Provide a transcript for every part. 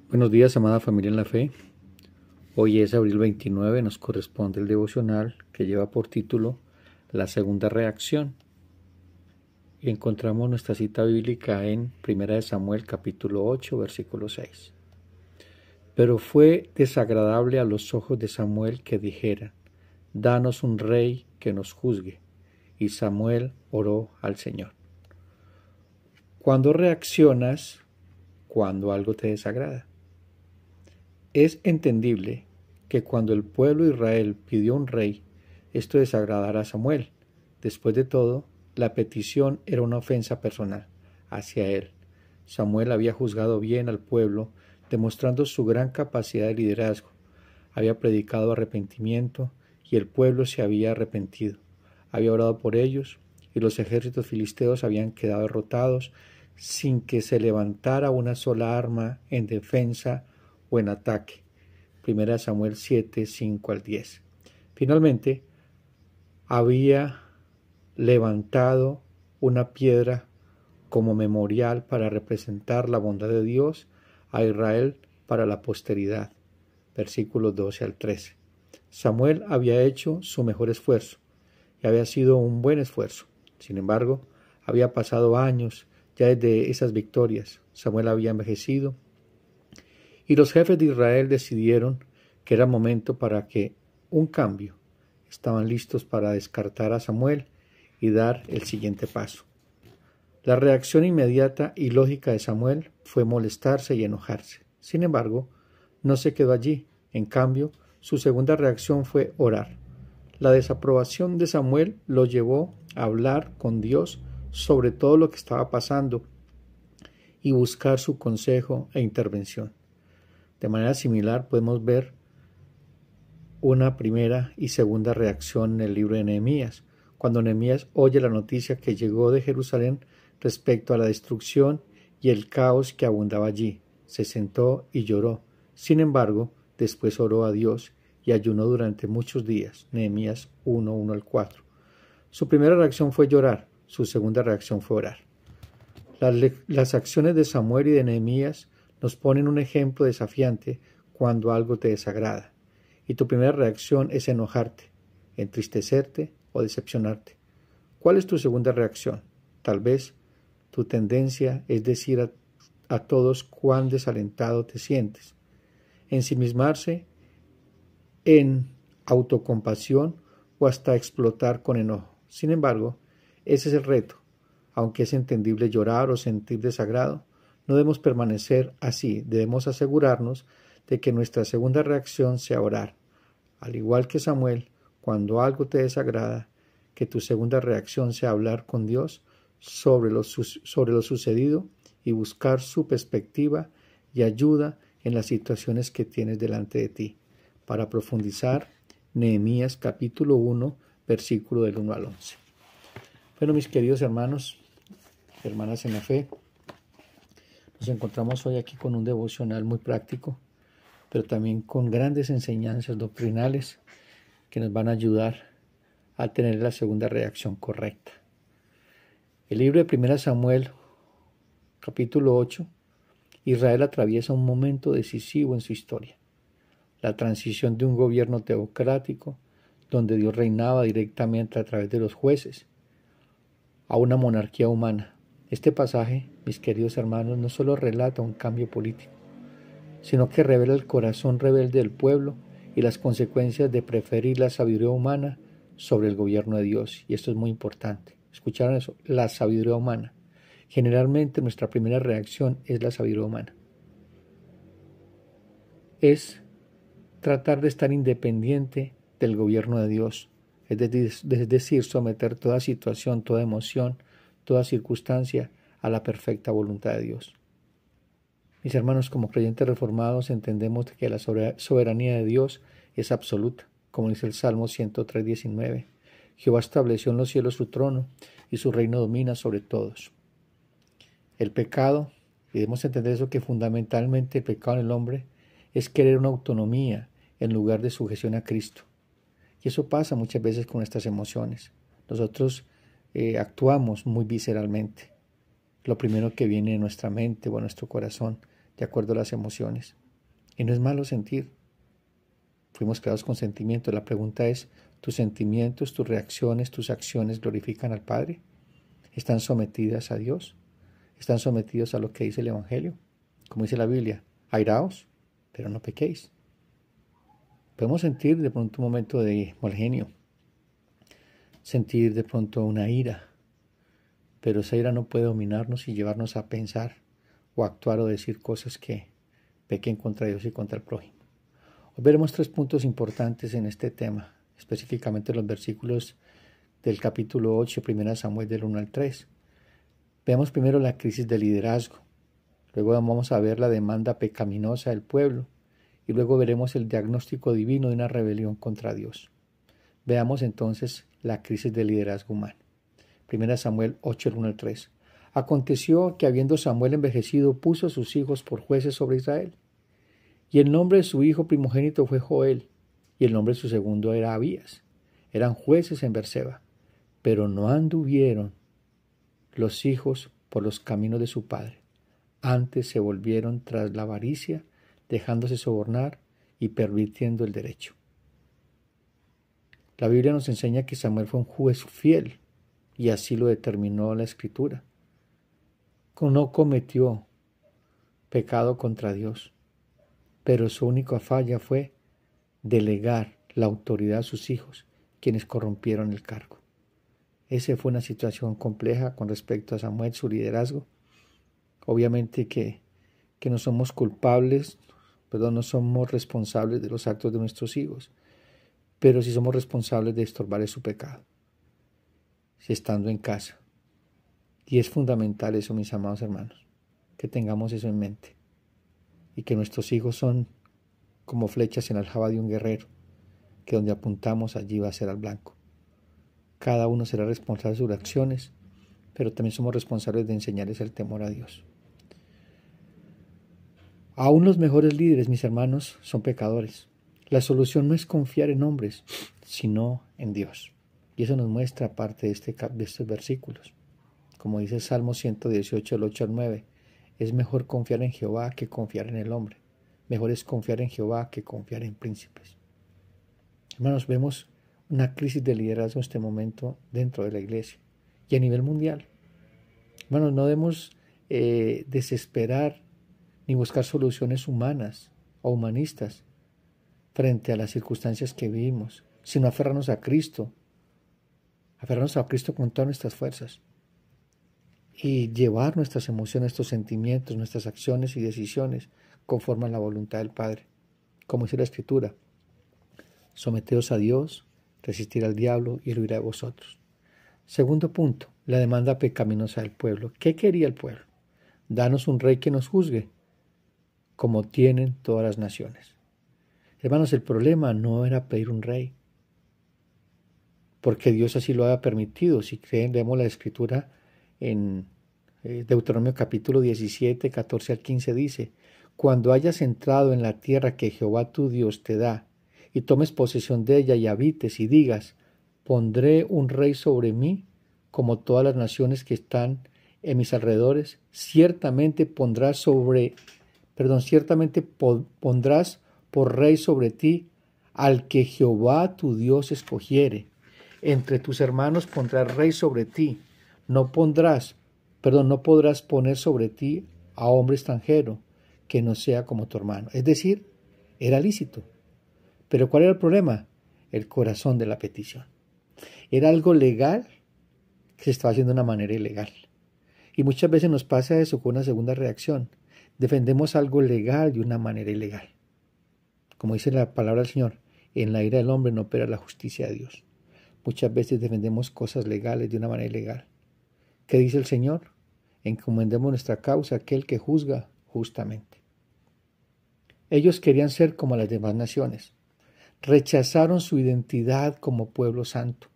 Buenos días, amada familia en la fe. Hoy es abril 29, nos corresponde el devocional que lleva por título La segunda reacción. Y encontramos nuestra cita bíblica en 1 Samuel capítulo 8, versículo 6. Pero fue desagradable a los ojos de Samuel que dijera: danos un rey que nos juzgue. Y Samuel oró al Señor. ¿Cuándo reaccionas cuando algo te desagrada? Es entendible que cuando el pueblo de Israel pidió un rey, esto desagradara a Samuel. Después de todo, la petición era una ofensa personal hacia él. Samuel había juzgado bien al pueblo, demostrando su gran capacidad de liderazgo. Había predicado arrepentimiento y el pueblo se había arrepentido. Había orado por ellos y los ejércitos filisteos habían quedado derrotados sin que se levantara una sola arma en defensa o en ataque. 1 Samuel 7, 5 al 10. Finalmente, había levantado una piedra como memorial para representar la bondad de Dios a Israel para la posteridad. Versículos 12 al 13. Samuel había hecho su mejor esfuerzo y había sido un buen esfuerzo. Sin embargo, había pasado años ya desde esas victorias. Samuel había envejecido y los jefes de Israel decidieron que era momento para que un cambio. Estaban listos para descartar a Samuel y dar el siguiente paso. La reacción inmediata y lógica de Samuel fue molestarse y enojarse. Sin embargo, no se quedó allí. En cambio, su segunda reacción fue orar. La desaprobación de Samuel lo llevó a hablar con Dios sobre todo lo que estaba pasando y buscar su consejo e intervención. De manera similar podemos ver una primera y segunda reacción en el libro de Nehemías, cuando Nehemías oye la noticia que llegó de Jerusalén respecto a la destrucción y el caos que abundaba allí. Se sentó y lloró. Sin embargo, después oró a Dios y ayunó durante muchos días. Nehemías 1, 1 al 4. Su primera reacción fue llorar, su segunda reacción fue orar. Las acciones de Samuel y de Nehemías nos ponen un ejemplo desafiante cuando algo te desagrada. Y tu primera reacción es enojarte, entristecerte o decepcionarte. ¿Cuál es tu segunda reacción? Tal vez tu tendencia es decir a todos cuán desalentado te sientes, ensimismarse en autocompasión o hasta explotar con enojo. Sin embargo, ese es el reto. Aunque es entendible llorar o sentir desagrado, no debemos permanecer así. Debemos asegurarnos de que nuestra segunda reacción sea orar. Al igual que Samuel, cuando algo te desagrada, que tu segunda reacción sea hablar con Dios sobre lo sucedido y buscar su perspectiva y ayuda en las situaciones que tienes delante de ti. Para profundizar, Nehemías capítulo 1, versículo del 1 al 11. Bueno, mis queridos hermanos, hermanas en la fe, nos encontramos hoy aquí con un devocional muy práctico, pero también con grandes enseñanzas doctrinales que nos van a ayudar a tener la segunda reacción correcta. El libro de 1 Samuel, capítulo 8, Israel atraviesa un momento decisivo en su historia, la transición de un gobierno teocrático, donde Dios reinaba directamente a través de los jueces, a una monarquía humana. Este pasaje, mis queridos hermanos, no solo relata un cambio político, sino que revela el corazón rebelde del pueblo y las consecuencias de preferir la sabiduría humana sobre el gobierno de Dios. Y esto es muy importante. ¿Escucharon eso? La sabiduría humana. Generalmente nuestra primera reacción es la sabiduría humana. Es tratar de estar independiente del gobierno de Dios. Es decir, someter toda situación, toda emoción, toda circunstancia a la perfecta voluntad de Dios. Mis hermanos, como creyentes reformados, entendemos que la soberanía de Dios es absoluta, como dice el Salmo 103, 19. Jehová estableció en los cielos su trono y su reino domina sobre todos. El pecado, y debemos entender eso, que fundamentalmente el pecado en el hombre es querer una autonomía en lugar de sujeción a Cristo. Y eso pasa muchas veces con nuestras emociones. Nosotros actuamos muy visceralmente. Lo primero que viene a nuestra mente o a nuestro corazón de acuerdo a las emociones. Y no es malo sentir. Fuimos creados con sentimientos. La pregunta es, ¿tus sentimientos, tus reacciones, tus acciones glorifican al Padre? ¿Están sometidas a Dios? ¿Están sometidos a lo que dice el Evangelio? Como dice la Biblia, airaos, pero no pequéis. Podemos sentir de pronto un momento de mal genio, sentir de pronto una ira, pero esa ira no puede dominarnos y llevarnos a pensar o actuar o decir cosas que pequen contra Dios y contra el prójimo. Hoy veremos 3 puntos importantes en este tema, específicamente los versículos del capítulo 8, 1 Samuel del 1 al 3. Veamos primero la crisis de liderazgo, luego vamos a ver la demanda pecaminosa del pueblo y luego veremos el diagnóstico divino de una rebelión contra Dios. Veamos entonces la crisis de liderazgo humano. 1 Samuel 8, 1 al 3. Aconteció que habiendo Samuel envejecido, puso a sus hijos por jueces sobre Israel. Y el nombre de su hijo primogénito fue Joel, y el nombre de su segundo era Abías. Eran jueces en Berseba, pero no anduvieron los hijos por los caminos de su padre. Antes se volvieron tras la avaricia, dejándose sobornar y pervirtiendo el derecho. La Biblia nos enseña que Samuel fue un juez fiel, y así lo determinó la Escritura. No cometió pecado contra Dios, pero su única falla fue delegar la autoridad a sus hijos, quienes corrompieron el cargo. Esa fue una situación compleja con respecto a Samuel, su liderazgo. Obviamente que no somos culpables, no somos responsables de los actos de nuestros hijos, pero sí somos responsables de estorbar su pecado, si estando en casa. Y es fundamental eso, mis amados hermanos, que tengamos eso en mente, y que nuestros hijos son como flechas en la aljaba de un guerrero, que donde apuntamos allí va a ser al blanco. Cada uno será responsable de sus acciones, pero también somos responsables de enseñarles el temor a Dios. Aún los mejores líderes, mis hermanos, son pecadores. La solución no es confiar en hombres, sino en Dios. Y eso nos muestra parte de estos versículos. Como dice Salmo 118, del 8 al 9, es mejor confiar en Jehová que confiar en el hombre. Mejor es confiar en Jehová que confiar en príncipes. Hermanos, vemos una crisis de liderazgo en este momento dentro de la iglesia y a nivel mundial. Hermanos, no debemos desesperar ni buscar soluciones humanas o humanistas frente a las circunstancias que vivimos, sino aferrarnos a Cristo con todas nuestras fuerzas y llevar nuestras emociones, nuestros sentimientos, nuestras acciones y decisiones conforme a la voluntad del Padre. Como dice la Escritura, someteos a Dios, resistir al diablo y él huirá de vosotros. Segundo punto, la demanda pecaminosa del pueblo. ¿Qué quería el pueblo? Danos un rey que nos juzgue, como tienen todas las naciones. Hermanos, el problema no era pedir un rey, porque Dios así lo había permitido. Si leemos la Escritura en Deuteronomio capítulo 17, 14 al 15 dice, cuando hayas entrado en la tierra que Jehová tu Dios te da, y tomes posesión de ella y habites y digas, pondré un rey sobre mí, como todas las naciones que están en mis alrededores, ciertamente pondrás por rey sobre ti al que Jehová tu Dios escogiere. Entre tus hermanos pondrás rey sobre ti. No podrás poner sobre ti a hombre extranjero que no sea como tu hermano. Es decir, era lícito. Pero ¿cuál era el problema? El corazón de la petición. Era algo legal que se estaba haciendo de una manera ilegal. Y muchas veces nos pasa eso con una segunda reacción. Defendemos algo legal de una manera ilegal. Como dice la palabra del Señor, en la ira del hombre no opera la justicia de Dios. Muchas veces defendemos cosas legales de una manera ilegal. ¿Qué dice el Señor? Encomendemos nuestra causa a aquel que juzga justamente. Ellos querían ser como las demás naciones. Rechazaron su identidad como pueblo santo.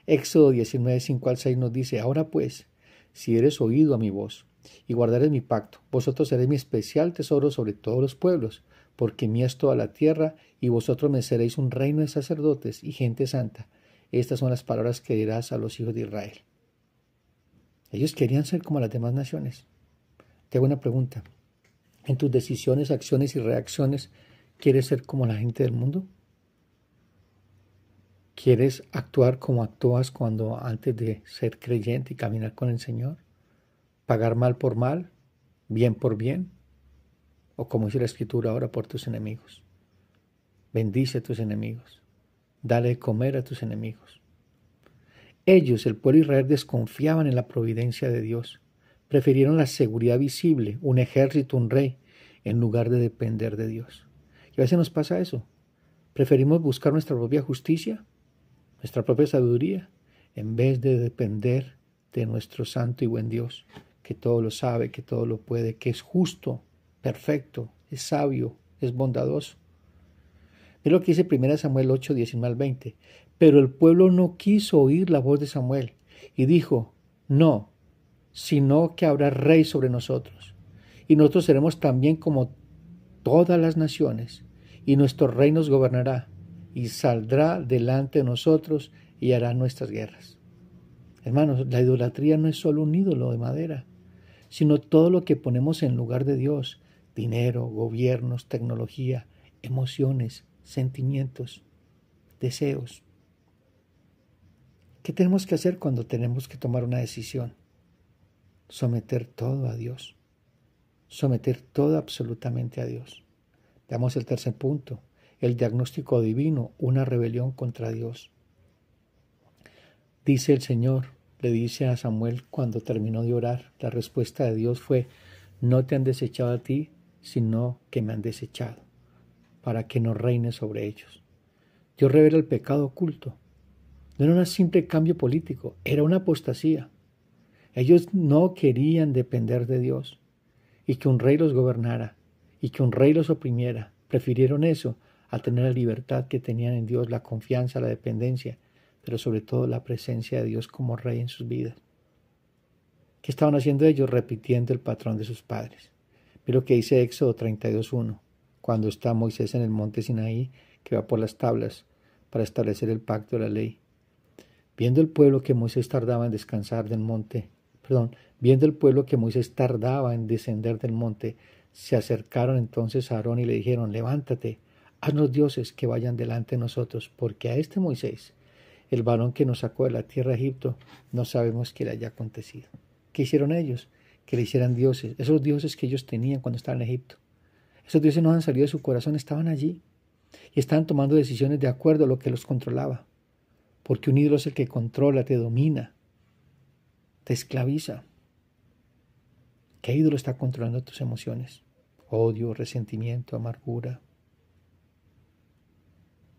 Éxodo 19, 5 al 6 nos dice, ahora pues, si eres oído a mi voz y guardares mi pacto, vosotros seréis mi especial tesoro sobre todos los pueblos, porque mía es toda la tierra, y vosotros me seréis un reino de sacerdotes y gente santa. Estas son las palabras que dirás a los hijos de Israel. Ellos querían ser como las demás naciones. Te hago una pregunta. en tus decisiones, acciones y reacciones, ¿quieres ser como la gente del mundo? ¿Quieres actuar como actúas cuando antes de ser creyente y caminar con el Señor? ¿Pagar mal por mal, bien por bien? O como dice la Escritura, ora por tus enemigos. Bendice a tus enemigos. Dale de comer a tus enemigos. Ellos, el pueblo de Israel, desconfiaban en la providencia de Dios. Prefirieron la seguridad visible, un ejército, un rey, en lugar de depender de Dios. Y a veces nos pasa eso. Preferimos buscar nuestra propia justicia, nuestra propia sabiduría, en vez de depender de nuestro santo y buen Dios, que todo lo sabe, que todo lo puede, que es justo, perfecto, es sabio, es bondadoso. Mira lo que dice 1 Samuel 8, 19 al 20. Pero el pueblo no quiso oír la voz de Samuel y dijo, no, sino que habrá rey sobre nosotros. Y nosotros seremos también como todas las naciones, y nuestro rey nos gobernará, y saldrá delante de nosotros y hará nuestras guerras. Hermanos, la idolatría no es solo un ídolo de madera, sino todo lo que ponemos en lugar de Dios: dinero, gobiernos, tecnología, emociones, sentimientos, deseos. ¿Qué tenemos que hacer cuando tenemos que tomar una decisión? Someter todo a Dios. Someter todo absolutamente a Dios. Veamos el tercer punto, el diagnóstico divino, una rebelión contra Dios. Dice el Señor, le dice a Samuel cuando terminó de orar, la respuesta de Dios fue, no te han desechado a ti, sino que me han desechado, para que no reines sobre ellos. Dios revela el pecado oculto. No era un simple cambio político, era una apostasía. Ellos no querían depender de Dios y que un rey los gobernara y que un rey los oprimiera. Prefirieron eso a tener la libertad que tenían en Dios, la confianza, la dependencia, pero sobre todo la presencia de Dios como rey en sus vidas. ¿Qué estaban haciendo ellos? Repitiendo el patrón de sus padres. Mira lo que dice Éxodo 32:1, cuando está Moisés en el monte Sinaí, que va por las tablas para establecer el pacto de la ley. Viendo el pueblo que Moisés tardaba en descansar del monte, viendo el pueblo que Moisés tardaba en descender del monte, se acercaron entonces a Aarón y le dijeron, levántate, haznos dioses que vayan delante de nosotros, porque a este Moisés, el varón que nos sacó de la tierra de Egipto, no sabemos qué le haya acontecido. ¿Qué hicieron ellos? Que le hicieran dioses, esos dioses que ellos tenían cuando estaban en Egipto. Esos dioses no han salido de su corazón, estaban allí y estaban tomando decisiones de acuerdo a lo que los controlaba. Porque un ídolo es el que controla, te domina, te esclaviza. ¿Qué ídolo está controlando tus emociones? Odio, resentimiento, amargura.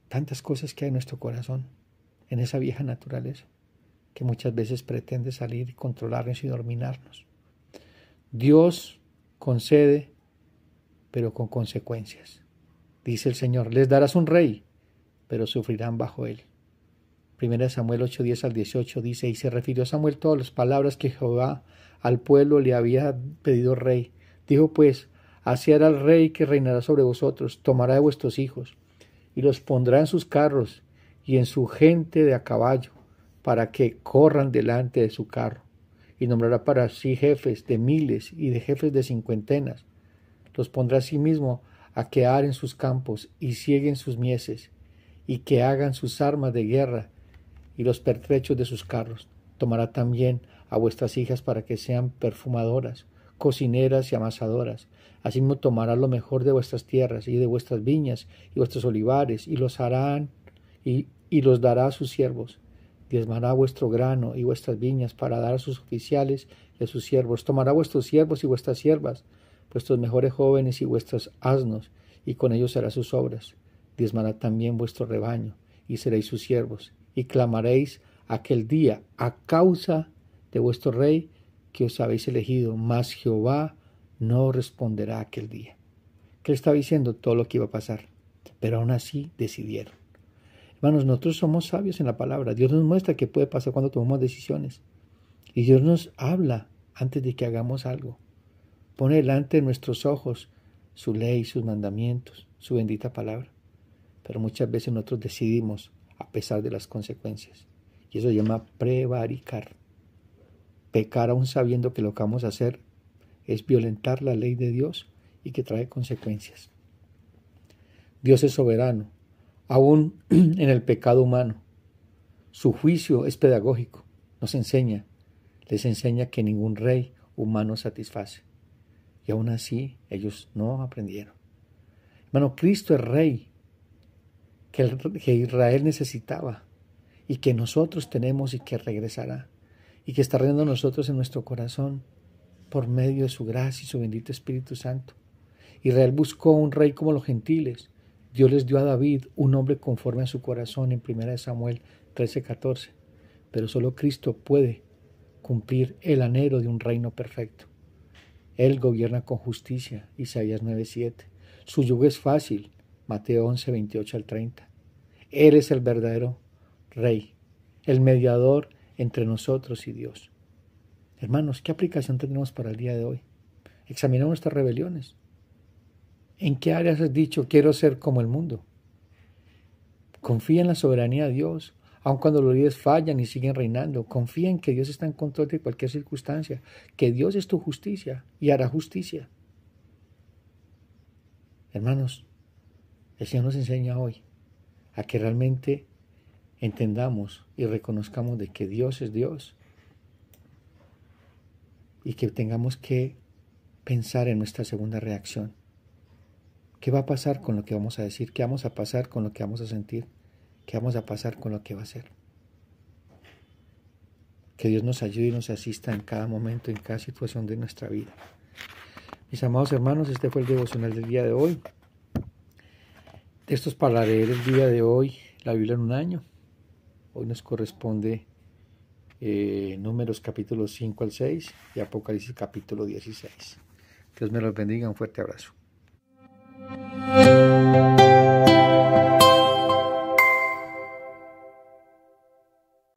Tantas cosas que hay en nuestro corazón, en esa vieja naturaleza, que muchas veces pretende salir y controlarnos y dominarnos. Dios concede, pero con consecuencias. Dice el Señor, les darás un rey, pero sufrirán bajo él. 1 Samuel 8, 10 al 18 dice, y se refirió a Samuel todas las palabras que Jehová al pueblo le había pedido rey. Dijo pues, así hará el rey que reinará sobre vosotros, tomará de vuestros hijos, y los pondrá en sus carros y en su gente de a caballo, para que corran delante de su carro, y nombrará para sí jefes de miles y de jefes de cincuentenas. Los pondrá a sí mismo a que aren sus campos y sieguen sus mieses, y que hagan sus armas de guerra, y los pertrechos de sus carros. Tomará también a vuestras hijas para que sean perfumadoras, cocineras y amasadoras. Asimismo tomará lo mejor de vuestras tierras y de vuestras viñas y vuestros olivares, y los harán y los dará a sus siervos. Diezmará vuestro grano y vuestras viñas para dar a sus oficiales y a sus siervos. Tomará vuestros siervos y vuestras siervas, vuestros mejores jóvenes y vuestros asnos, y con ellos hará sus obras. Diezmará también vuestro rebaño, y seréis sus siervos. Y clamaréis aquel día a causa de vuestro rey que os habéis elegido, mas Jehová no responderá aquel día. ¿Qué le estaba diciendo? Todo lo que iba a pasar. Pero aún así decidieron. Hermanos, nosotros somos sabios en la palabra. Dios nos muestra qué puede pasar cuando tomamos decisiones. Y Dios nos habla antes de que hagamos algo. Pone delante de nuestros ojos su ley, sus mandamientos, su bendita palabra. Pero muchas veces nosotros decidimos a pesar de las consecuencias. Y eso se llama prevaricar. Pecar aún sabiendo que lo que vamos a hacer es violentar la ley de Dios y que trae consecuencias. Dios es soberano, aún en el pecado humano. Su juicio es pedagógico, les enseña que ningún rey humano satisface. Y aún así ellos no aprendieron. Hermano, Cristo es rey que Israel necesitaba y que nosotros tenemos y que regresará y que está reinando nosotros en nuestro corazón por medio de su gracia y su bendito Espíritu Santo. Israel buscó un rey como los gentiles. Dios les dio a David un hombre conforme a su corazón en 1 Samuel 13:14. Pero solo Cristo puede cumplir el anhelo de un reino perfecto. Él gobierna con justicia, Isaías 9:7. Su yugo es fácil, Mateo 11:28-30. Él es el verdadero Rey, el mediador entre nosotros y Dios. Hermanos, ¿qué aplicación tenemos para el día de hoy? Examinemos nuestras rebeliones. ¿En qué áreas has dicho quiero ser como el mundo? Confía en la soberanía de Dios, aun cuando los líderes fallan y siguen reinando. Confía en que Dios está en control de cualquier circunstancia, que Dios es tu justicia y hará justicia. Hermanos, el Señor nos enseña hoy a que realmente entendamos y reconozcamos de que Dios es Dios y que tengamos que pensar en nuestra segunda reacción. ¿Qué va a pasar con lo que vamos a decir? ¿Qué vamos a pasar con lo que vamos a sentir? ¿Qué vamos a pasar con lo que va a ser? Que Dios nos ayude y nos asista en cada momento, en cada situación de nuestra vida. Mis amados hermanos, este fue el devocional del día de hoy. Textos para leer el día de hoy, la Biblia en un año. Hoy nos corresponde Números capítulo 5 al 6 y Apocalipsis capítulo 16. Dios me los bendiga, un fuerte abrazo.